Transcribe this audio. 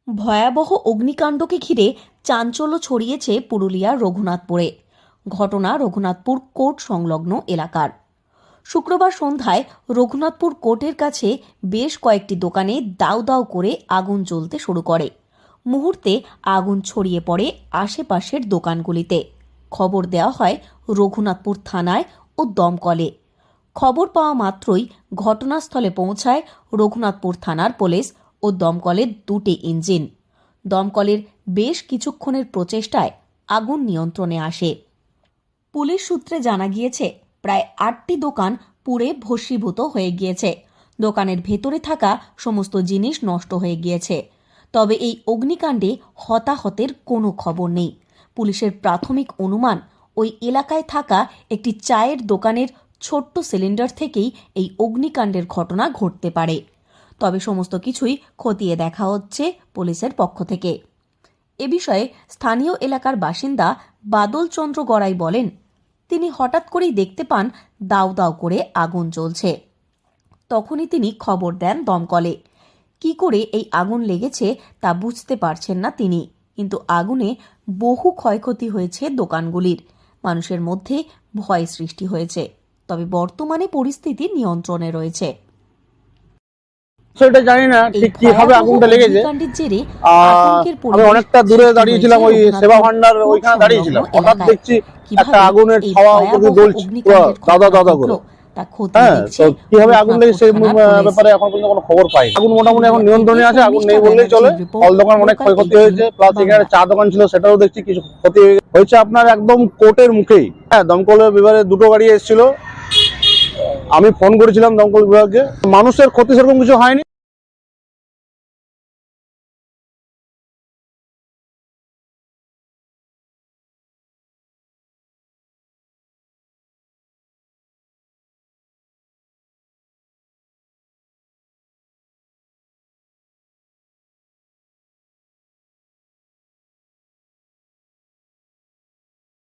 ভয়াবহ অগ্নিকাণ্ডকে ঘিরে চাঞ্চল্য ছড়িয়েছে পুরুলিয়ার রঘুনাথপুরে। ঘটনা রঘুনাথপুর কোর্ট সংলগ্ন এলাকার। শুক্রবার সন্ধ্যায় রঘুনাথপুর কোর্টের কাছে বেশ কয়েকটি দোকানে দাউ দাউ করে আগুন জ্বলতে শুরু করে। মুহূর্তে আগুন ছড়িয়ে পড়ে আশেপাশের দোকানগুলিতে। খবর দেওয়া হয় রঘুনাথপুর থানায় ও দমকলে। খবর পাওয়া মাত্রই ঘটনাস্থলে পৌঁছায় রঘুনাথপুর থানার পুলিশ ও দমকলের দুটি ইঞ্জিন। দমকলের বেশ কিছুক্ষণের প্রচেষ্টায় আগুন নিয়ন্ত্রণে আসে। পুলিশ সূত্রে জানা গিয়েছে, প্রায় 8টি দোকান পুড়ে ভস্মীভূত হয়ে গিয়েছে। দোকানের ভেতরে থাকা সমস্ত জিনিস নষ্ট হয়ে গিয়েছে। তবে এই অগ্নিকাণ্ডে হতাহতের কোনো খবর নেই। পুলিশের প্রাথমিক অনুমান, ওই এলাকায় থাকা একটি চায়ের দোকানের ছোট্ট সিলিন্ডার থেকেই এই অগ্নিকাণ্ডের ঘটনা ঘটতে পারে। তবে সমস্ত কিছুই খতিয়ে দেখা হচ্ছে পুলিশের পক্ষ থেকে। এ বিষয়ে স্থানীয় এলাকার বাসিন্দা বাদল চন্দ্র গড়াই বলেন, তিনি হঠাৎ করেই দেখতে পান দাউ দাউ করে আগুন জ্বলছে। তখনই তিনি খবর দেন দমকলে। কি করে এই আগুন লেগেছে তা বুঝতে পারছেন না তিনি, কিন্তু আগুনে বহু ক্ষয়ক্ষতি হয়েছে দোকানগুলির। মানুষের মধ্যে ভয় সৃষ্টি হয়েছে। তবে বর্তমানে পরিস্থিতি নিয়ন্ত্রণে রয়েছে। সেটা জানি না ঠিক কিভাবে আগুনটা লেগেছে। আমি অনেকটা দূরে দাঁড়িয়েছিলাম, ওই সেবা ভান্ডার ওইখানে দাঁড়িয়েছিলাম। হঠাৎ দেখছি একটা আগুনের ছাওয়া উপরে জ্বলছে, দাদা দাদা করে। হ্যাঁ, তো কিভাবে আগুন লেগেছে সেই ব্যাপারে এখন পর্যন্ত কোনো খবর পাই। আগুন মোটামুটি এখন নিয়ন্ত্রণে আছে, আগুন নেই বললেই চলে। ফল দোকান অনেক ক্ষয়ক্ষতি হয়েছে, প্লাস এখানে চা দোকান ছিল সেটাও দেখছি কিছু ক্ষতি হয়েছে। আপনার একদম কোর্টের মুখেই। হ্যাঁ, দমকলের বিভাগে দুটো গাড়ি এসেছিল। আমি ফোন করেছিলাম দমকল বিভাগকে। মানুষের ক্ষতি সেরকম কিছু হয়নি।